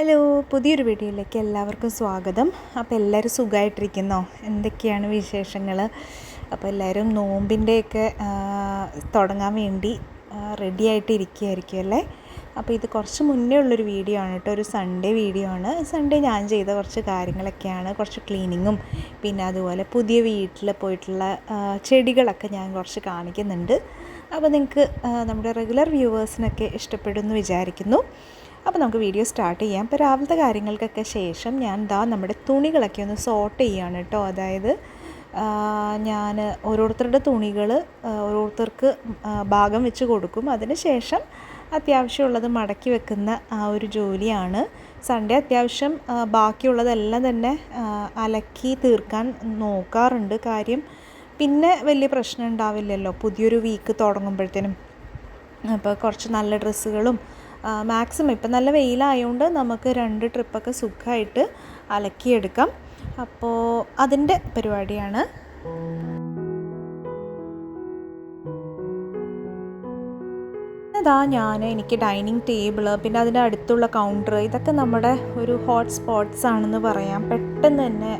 Hello, പുതിയൊരു വീഡിയോയിലേക്ക് എല്ലാവർക്കും സ്വാഗതം. അപ്പോൾ എല്ലാവരും സുഖമായിട്ടിരിക്കുന്നോ? എന്തൊക്കെയാണ് വിശേഷങ്ങൾ? അപ്പോൾ എല്ലാവരും നോമ്പിൻ്റെയൊക്കെ തുടങ്ങാൻ വേണ്ടി റെഡി ആയിട്ട് ഇരിക്കുകയായിരിക്കും അല്ലേ? അപ്പോൾ ഇത് കുറച്ച് മുന്നേ ഉള്ളൊരു വീഡിയോ ആണ് കേട്ടോ, ഒരു സൺഡേ വീഡിയോ ആണ്. സൺഡേ ഞാൻ ചെയ്ത കുറച്ച് കാര്യങ്ങളൊക്കെയാണ്, കുറച്ച് ക്ലീനിങ്ങും പിന്നെ അതുപോലെ പുതിയ വീട്ടിൽ പോയിട്ടുള്ള ചെടികളൊക്കെ ഞാൻ കുറച്ച് കാണിക്കുന്നുണ്ട്. അപ്പോൾ നിങ്ങൾക്ക് നമ്മുടെ റെഗുലർ വ്യൂവേഴ്സിനൊക്കെ ഇഷ്ടപ്പെടുമെന്ന് വിചാരിക്കുന്നു. അപ്പോൾ നമുക്ക് വീഡിയോ സ്റ്റാർട്ട് ചെയ്യാം. ഇപ്പോൾ രാവിലത്തെ കാര്യങ്ങൾക്കൊക്കെ ശേഷം ഞാൻ നമ്മുടെ തുണികളൊക്കെ ഒന്ന് സോർട്ട് ചെയ്യുകയാണ് കേട്ടോ. അതായത് ഞാൻ ഓരോരുത്തരുടെ തുണികൾ ഓരോരുത്തർക്ക് ഭാഗം വെച്ച് കൊടുക്കും. അതിന് ശേഷം അത്യാവശ്യമുള്ളത് മടക്കി വെക്കുന്ന ആ ഒരു ജോലിയാണ്. സൺഡേ അത്യാവശ്യം ബാക്കിയുള്ളതെല്ലാം തന്നെ അലക്കി തീർക്കാൻ നോക്കാറുണ്ട്. കാര്യം പിന്നെ വലിയ പ്രശ്നം ഉണ്ടാവില്ലല്ലോ പുതിയൊരു വീക്ക് തുടങ്ങുമ്പോഴത്തേനും. അപ്പോൾ കുറച്ച് നല്ല ഡ്രസ്സുകളും മാക്സിമം ഇപ്പം നല്ല വെയിലായതുകൊണ്ട് നമുക്ക് 2 ട്രിപ്പൊക്കെ സുഖമായിട്ട് അലക്കിയെടുക്കാം. അപ്പോൾ അതിൻ്റെ പരിപാടിയാണ്. എനിക്ക് ഡൈനിങ് ടേബിൾ പിന്നെ അതിൻ്റെ അടുത്തുള്ള കൗണ്ടർ ഇതൊക്കെ നമ്മുടെ ഒരു ഹോട്ട് സ്പോട്ട്സ് ആണെന്ന് പറയാം. പെട്ടെന്ന് തന്നെ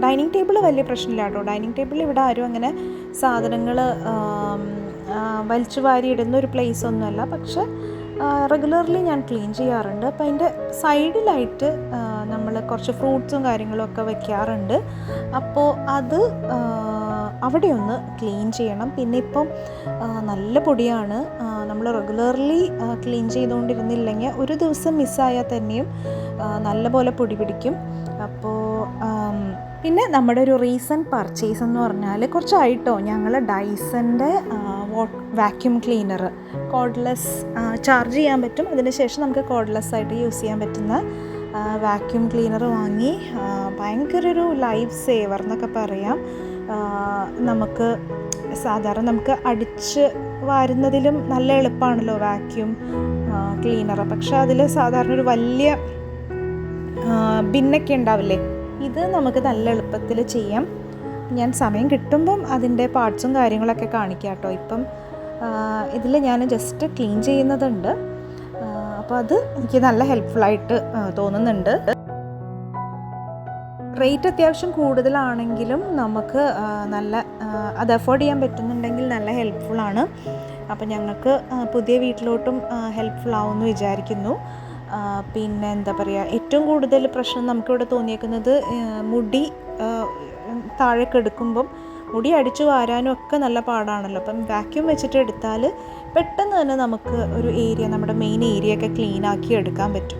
ഡൈനിങ് ടേബിൾ വലിയ പ്രശ്നമില്ല കേട്ടോ. ഡൈനിങ് ടേബിൾ ഇവിടെ ആരും അങ്ങനെ സാധനങ്ങൾ വലിച്ചു വാരി ഇടുന്ന ഒരു പ്ലേസ് ഒന്നുമല്ല. പക്ഷെ റെഗുലർലി ഞാൻ ക്ലീൻ ചെയ്യാറുണ്ട്. അപ്പോൾ അതിൻ്റെ സൈഡിലായിട്ട് നമ്മൾ കുറച്ച് ഫ്രൂട്ട്സും കാര്യങ്ങളും ഒക്കെ വയ്ക്കാറുണ്ട്. അപ്പോൾ അത് അവിടെ ഒന്ന് ക്ലീൻ ചെയ്യണം. പിന്നെ ഇപ്പം നല്ല പൊടിയാണ്. നമ്മൾ റെഗുലർലി ക്ലീൻ ചെയ്തുകൊണ്ടിരുന്നില്ലെങ്കിൽ ഒരു ദിവസം മിസ്സായാൽ തന്നെയും നല്ലപോലെ പൊടി പിടിക്കും. അപ്പോൾ പിന്നെ നമ്മുടെ ഒരു റീസെൻറ്റ് പർച്ചേസ് എന്ന് പറഞ്ഞാൽ കുറച്ചായിട്ടോ, ഞങ്ങൾ ഡൈസൻ്റെ വാക്യൂം ക്ലീനർ കോർഡ്ലെസ് ചാർജ് ചെയ്യാൻ പറ്റും. അതിനുശേഷം നമുക്ക് കോർഡ്ലെസ് ആയിട്ട് യൂസ് ചെയ്യാൻ പറ്റുന്ന വാക്യൂം ക്ലീനർ വാങ്ങി. ഭയങ്കര ഒരു ലൈഫ് സേവർ എന്നൊക്കെ പറയാം. നമുക്ക് സാധാരണ നമുക്ക് അടിച്ച് വാരുന്നതിലും നല്ല എളുപ്പമാണല്ലോ വാക്യൂം ക്ലീനർ. പക്ഷെ അതിൽ സാധാരണ ഒരു വലിയ ബിന്നൊക്കെ ഉണ്ടാവില്ലേ, ഇത് നമുക്ക് നല്ല എളുപ്പത്തിൽ ചെയ്യാം. ഞാൻ സമയം കിട്ടുമ്പം അതിൻ്റെ പാർട്സും കാര്യങ്ങളൊക്കെ കാണിക്കാം കേട്ടോ. ഇപ്പം ഇതിൽ ഞാൻ ജസ്റ്റ് ക്ലീൻ ചെയ്യുന്നതുണ്ട്. അപ്പോൾ അത് എനിക്ക് നല്ല ഹെൽപ്ഫുള്ളായിട്ട് തോന്നുന്നുണ്ട്. റേറ്റ് അത്യാവശ്യം കൂടുതലാണെങ്കിലും നമുക്ക് നല്ല അത് അഫോർഡ് ചെയ്യാൻ പറ്റുന്നുണ്ടെങ്കിൽ നല്ല ഹെൽപ്ഫുള്ളാണ്. അപ്പോൾ ഞങ്ങൾക്ക് പുതിയ വീട്ടിലോട്ടും ഹെൽപ്ഫുൾ ആവുമെന്ന് വിചാരിക്കുന്നു. പിന്നെ എന്താ പറയുക, ഏറ്റവും കൂടുതൽ പ്രശ്നം നമുക്കിവിടെ തോന്നിയേക്കുന്നത് മുടി താഴേക്ക് എടുക്കുമ്പം മുടി അടിച്ചു വാരാനും ഒക്കെ നല്ല പാടാണല്ലോ. അപ്പം വാക്യൂം വെച്ചിട്ട് എടുത്താൽ പെട്ടെന്ന് തന്നെ നമുക്ക് ഒരു ഏരിയ, നമ്മുടെ മെയിൻ ഏരിയ ഒക്കെ ക്ലീൻ ആക്കി എടുക്കാൻ പറ്റും.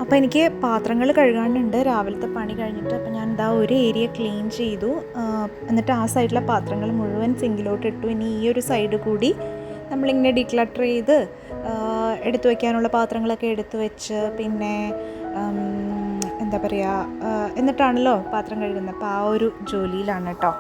അപ്പോൾ എനിക്ക് പാത്രങ്ങൾ കഴുകാനുണ്ട് രാവിലത്തെ പണി കഴിഞ്ഞിട്ട്. അപ്പോൾ ഞാൻ ഒരു ഏരിയ ക്ലീൻ ചെയ്തു. എന്നിട്ട് ആ സൈഡിലെ പാത്രങ്ങൾ മുഴുവൻ സിങ്കിലോട്ട് ഇട്ടു. ഇനി ഈ ഒരു സൈഡ് കൂടി നമ്മളിങ്ങനെ ഡിക്ലട്ടർ ചെയ്ത് എടുത്തു വയ്ക്കാനുള്ള പാത്രങ്ങളൊക്കെ എടുത്തു വെച്ച് പിന്നെ എന്താ പറയുക, എന്നിട്ടാണല്ലോ പാത്രം കഴുകുന്നത്. അപ്പോൾ ആ ഒരു ജോലിയിലാണ് കേട്ടോ.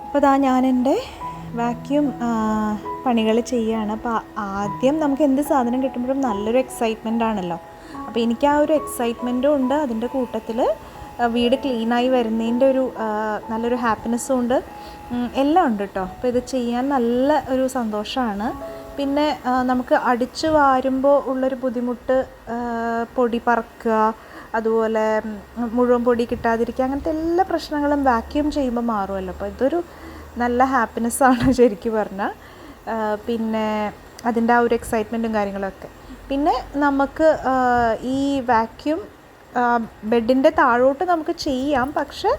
അപ്പോൾ ഞാൻ എൻ്റെ വാക്യൂം പണികൾ ചെയ്യുകയാണ്. അപ്പോൾ ആദ്യം നമുക്ക് എന്ത് സാധനം കിട്ടുമ്പോഴും നല്ലൊരു എക്സൈറ്റ്മെൻ്റ് ആണല്ലോ. അപ്പോൾ എനിക്ക് ആ ഒരു എക്സൈറ്റ്മെൻറ്റും ഉണ്ട്, അതിൻ്റെ കൂട്ടത്തിൽ വീട് ക്ലീനായി വരുന്നതിൻ്റെ ഒരു നല്ലൊരു ഹാപ്പിനെസ്സും ഉണ്ട്, എല്ലാം ഉണ്ട് കേട്ടോ. അപ്പോൾ ഇത് ചെയ്യാൻ നല്ല ഒരു സന്തോഷമാണ്. പിന്നെ നമുക്ക് അടിച്ചു വാരുമ്പോൾ ഉള്ളൊരു ബുദ്ധിമുട്ട്, പൊടി പറക്കുക, അതുപോലെ മുഴുവൻ പൊടി കിട്ടാതിരിക്കുക, അങ്ങനത്തെ എല്ലാ പ്രശ്നങ്ങളും വാക്യൂം ചെയ്യുമ്പോൾ മാറുമല്ലോ. അപ്പോൾ ഇതൊരു നല്ല ഹാപ്പിനെസ്സാണ് ശരിക്കും പറഞ്ഞാൽ. പിന്നെ അതിൻ്റെ ആ ഒരു എക്സൈറ്റ്മെൻറ്റും കാര്യങ്ങളൊക്കെ. പിന്നെ നമുക്ക് ഈ വാക്യൂം ബെഡിൻ്റെ താഴോട്ട് നമുക്ക് ചെയ്യാം. പക്ഷെ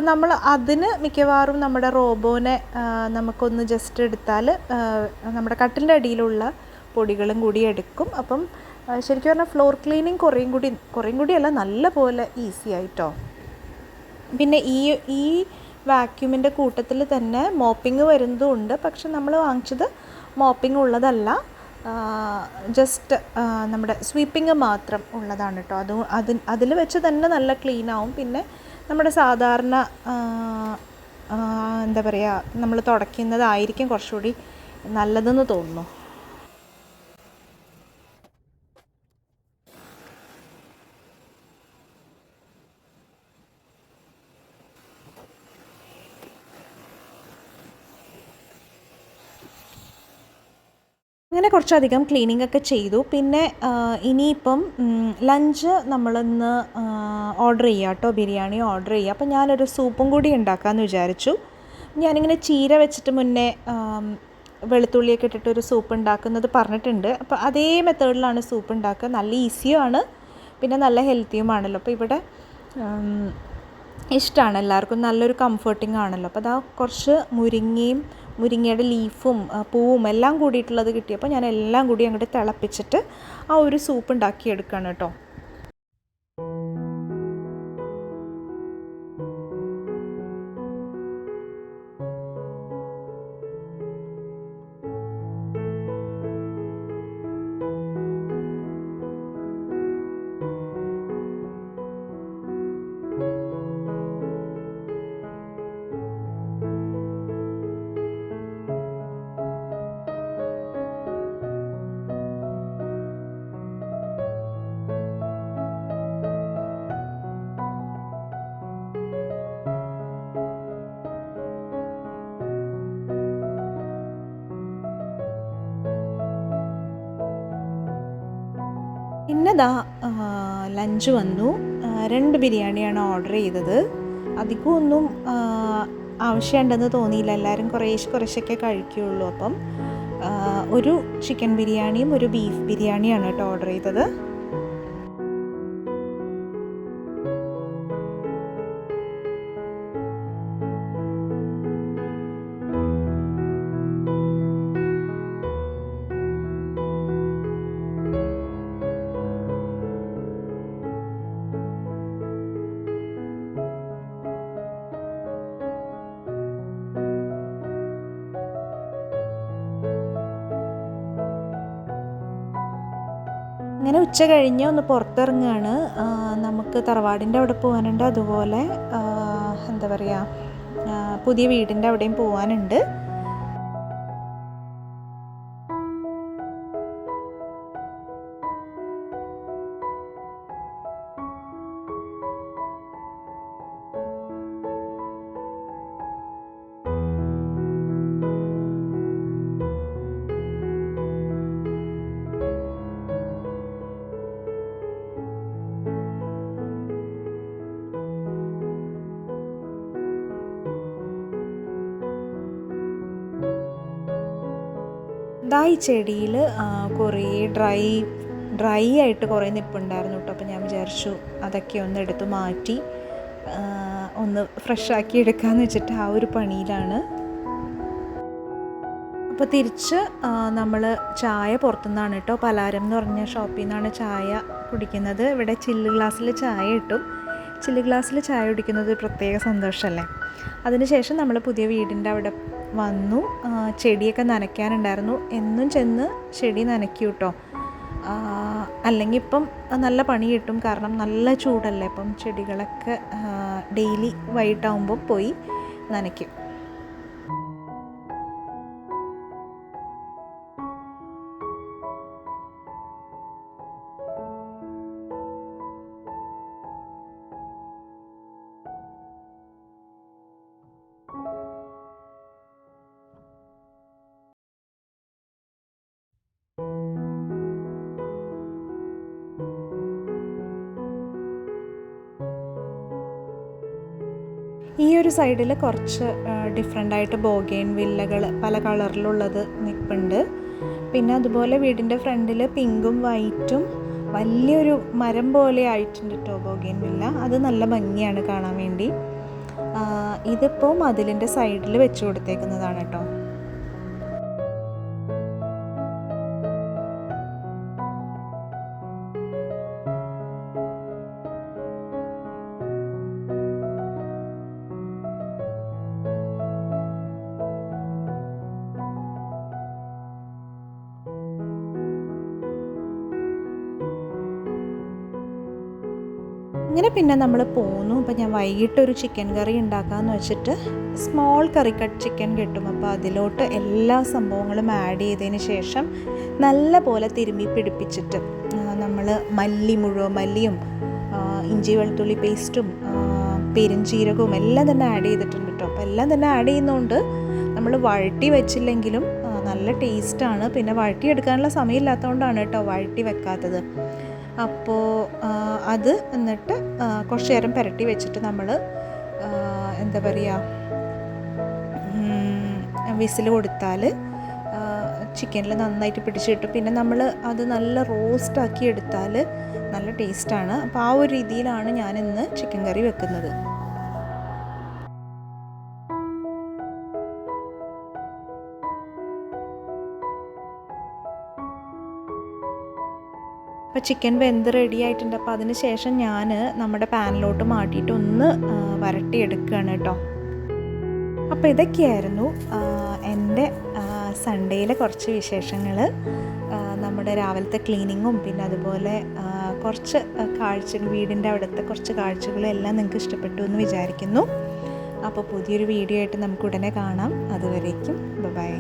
നമ്മൾ അതിന് മിക്കവാറും നമ്മുടെ റോബോനെ നമുക്കൊന്ന് ജസ്റ്റ് എടുത്താൽ നമ്മുടെ കട്ടിലിൻ്റെ അടിയിലുള്ള പൊടികളും കൂടി എടുക്കും. അപ്പം ശരിക്കും പറഞ്ഞാൽ ഫ്ലോർ ക്ലീനിങ് കുറേയും കൂടി അല്ല, നല്ല പോലെ ഈസി ആയിട്ടോ. പിന്നെ ഈ വാക്യൂമിൻ്റെ കൂട്ടത്തിൽ തന്നെ മോപ്പിംഗ് വരുന്നതും ഉണ്ട്. പക്ഷെ നമ്മൾ വാങ്ങിച്ചത് മോപ്പിംഗ് ഉള്ളതല്ല, ജസ്റ്റ് നമ്മുടെ സ്വീപ്പിങ് മാത്രം ഉള്ളതാണ് കേട്ടോ. അതിൽ വെച്ച് തന്നെ നല്ല ക്ലീനാവും. പിന്നെ നമ്മുടെ സാധാരണ എന്താ പറയുക, നമ്മൾ തുടയ്ക്കുന്നതായിരിക്കും കുറച്ചുകൂടി നല്ലതെന്ന് തോന്നുന്നു. അങ്ങനെ കുറച്ചധികം ക്ലീനിങ് ഒക്കെ ചെയ്തു. പിന്നെ ഇനിയിപ്പം ലഞ്ച് നമ്മളിന്ന് ഓർഡർ ചെയ്യാം കേട്ടോ, ബിരിയാണി ഓർഡർ ചെയ്യുക. അപ്പം ഞാനൊരു സൂപ്പും കൂടി ഉണ്ടാക്കാമെന്ന് വിചാരിച്ചു. ഞാനിങ്ങനെ ചീര വെച്ചിട്ട് മുന്നേ വെളുത്തുള്ളിയൊക്കെ ഇട്ടിട്ടൊരു സൂപ്പ് ഉണ്ടാക്കുന്നത് പറഞ്ഞിട്ടുണ്ട്. അപ്പോൾ അതേ മെത്തേഡിലാണ് സൂപ്പ് ഉണ്ടാക്കുക. നല്ല ഈസിയുമാണ്, പിന്നെ നല്ല ഹെൽത്തിയുമാണല്ലോ. അപ്പോൾ ഇവിടെ ഇഷ്ടമാണ് എല്ലാവർക്കും, നല്ലൊരു കംഫർട്ടിങ് ആണല്ലോ. അപ്പോൾ അതാ കുറച്ച് മുരിങ്ങയുടെ ലീഫും പൂവും എല്ലാം കൂടിയിട്ടുള്ളത് കിട്ടിയപ്പോൾ ഞാൻ എല്ലാം കൂടി അങ്ങോട്ട് തിളപ്പിച്ചിട്ട് ആ ഒരു സൂപ്പ് ഉണ്ടാക്കിയെടുക്കുകയാണ് കേട്ടോ. പിന്നെ ലഞ്ച് വന്നു. 2 ബിരിയാണിയാണ് ഓർഡർ ചെയ്തത്. അധികമൊന്നും ആവശ്യമുണ്ടെന്ന് തോന്നിയില്ല. എല്ലാവരും കുറേശ്ശൊക്കെ കഴിക്കുകയുള്ളൂ. അപ്പം ഒരു ചിക്കൻ ബിരിയാണിയും ഒരു ബീഫ് ബിരിയാണിയാണ് കേട്ടോ ഓർഡർ ചെയ്തത്. അങ്ങനെ ഉച്ച കഴിഞ്ഞ് ഒന്ന് പുറത്തിറങ്ങുകയാണ്. നമുക്ക് തറവാടിൻ്റെ അവിടെ പോകാനുണ്ട്, അതുപോലെ എന്താ പറയുക, പുതിയ വീടിൻ്റെ അവിടെയും പോകാനുണ്ട്. ഈ ചെടിയിൽ കുറേ ഡ്രൈ ആയിട്ട് കുറേ നിൽപ്പുണ്ടായിരുന്നു കേട്ടോ. അപ്പോൾ ഞാൻ വിചാരിച്ചു അതൊക്കെ ഒന്ന് എടുത്ത് മാറ്റി ഒന്ന് ഫ്രഷാക്കി എടുക്കാമെന്ന് വെച്ചിട്ട് ആ ഒരു പണിയിലാണ്. അപ്പോൾ തിരിച്ച് നമ്മൾ ചായ പുറത്തുനിന്നാണ് കേട്ടോ, പലാരം എന്ന് പറഞ്ഞ ഷോപ്പിൽ നിന്നാണ് ചായ കുടിക്കുന്നത്. ഇവിടെ ചില്ല് ഗ്ലാസ്സിൽ ചായ കിട്ടും. ചില്ല് ഗ്ലാസ്സിൽ ചായ കുടിക്കുന്നത് ഒരു പ്രത്യേക സന്തോഷമല്ലേ. അതിനുശേഷം നമ്മൾ പുതിയ വീടിൻ്റെ അവിടെ വന്നു. ചെടിയൊക്കെ നനയ്ക്കാനുണ്ടായിരുന്നു. എന്നും ചെന്ന് ചെടി നനയ്ക്കും കേട്ടോ, അല്ലെങ്കിൽ ഇപ്പം നല്ല പണി കിട്ടും. കാരണം നല്ല ചൂടല്ലേ. അപ്പം ചെടികളൊക്കെ ഡെയിലി വൈകിട്ടാവുമ്പോൾ പോയി നനയ്ക്കും. ഈ ഒരു സൈഡിൽ കുറച്ച് ഡിഫറെൻ്റായിട്ട് ബോഗെയിൻ വില്ലകൾ പല കളറിലുള്ളത് നിൽപ്പുണ്ട്. പിന്നെ അതുപോലെ വീടിൻ്റെ ഫ്രണ്ടിൽ പിങ്കും വൈറ്റും വലിയൊരു മരം പോലെ ആയിട്ടുണ്ട് കേട്ടോ ബോഗെയിൻ വില്ല. അത് നല്ല ഭംഗിയാണ് കാണാൻ വേണ്ടി. ഇതിപ്പോൾ മതിലിൻ്റെ സൈഡിൽ വെച്ച് കൊടുത്തേക്കുന്നതാണ് കേട്ടോ. ഇങ്ങനെ പിന്നെ നമ്മൾ പോന്നു. അപ്പോൾ ഞാൻ വൈകിട്ടൊരു ചിക്കൻ കറി ഉണ്ടാക്കാമെന്ന് വെച്ചിട്ട് സ്മോൾ കറി കട്ട് ചിക്കൻ കിട്ടും. അപ്പോൾ അതിലോട്ട് എല്ലാ സംഭവങ്ങളും ആഡ് ചെയ്തതിന് ശേഷം നല്ല പോലെ തിരുമ്മി പിടിപ്പിച്ചിട്ട് നമ്മൾ മുഴുവൻ മല്ലിയും ഇഞ്ചി വെളുത്തുള്ളി പേസ്റ്റും പെരുംജീരകവും എല്ലാം തന്നെ ആഡ് ചെയ്തിട്ടുണ്ട് കേട്ടോ. അപ്പോൾ എല്ലാം തന്നെ ആഡ് ചെയ്യുന്നതുകൊണ്ട് നമ്മൾ വഴട്ടി വെച്ചില്ലെങ്കിലും നല്ല ടേസ്റ്റാണ്. പിന്നെ വഴട്ടിയെടുക്കാനുള്ള സമയമില്ലാത്തതുകൊണ്ടാണ് കേട്ടോ വഴട്ടി വെക്കാത്തത്. അപ്പോൾ അത് എന്നിട്ട് കുറച്ച് നേരം പുരട്ടി വെച്ചിട്ട് നമ്മൾ എന്താ പറയുക, വിസിൽ കൊടുത്താൽ ചിക്കനിൽ നന്നായിട്ട് പിടിച്ച് കിട്ടും. പിന്നെ നമ്മൾ അത് നല്ല റോസ്റ്റാക്കി എടുത്താൽ നല്ല ടേസ്റ്റാണ്. അപ്പോൾ ആ ഒരു രീതിയിലാണ് ഞാനിന്ന് ചിക്കൻ കറി വെക്കുന്നത്. അപ്പോൾ ചിക്കൻ വെന്ത് റെഡി ആയിട്ടുണ്ട്. അപ്പോൾ അതിന് ശേഷം ഞാൻ നമ്മുടെ പാനിലോട്ട് മാറ്റിയിട്ട് ഒന്ന് വരട്ടിയെടുക്കുകയാണ് കേട്ടോ. അപ്പോൾ ഇതൊക്കെയായിരുന്നു എൻ്റെ സൺഡേയിലെ കുറച്ച് വിശേഷങ്ങൾ. നമ്മുടെ രാവിലത്തെ ക്ലീനിങ്ങും പിന്നെ അതുപോലെ കുറച്ച് കാഴ്ചകൾ, വീടിൻ്റെ അവിടുത്തെ കുറച്ച് കാഴ്ചകളും എല്ലാം നിങ്ങൾക്ക് ഇഷ്ടപ്പെട്ടു എന്ന് വിചാരിക്കുന്നു. അപ്പോൾ പുതിയൊരു വീഡിയോ ആയിട്ട് നമുക്ക് ഉടനെ കാണാം. അതുവരേക്കും ബൈ.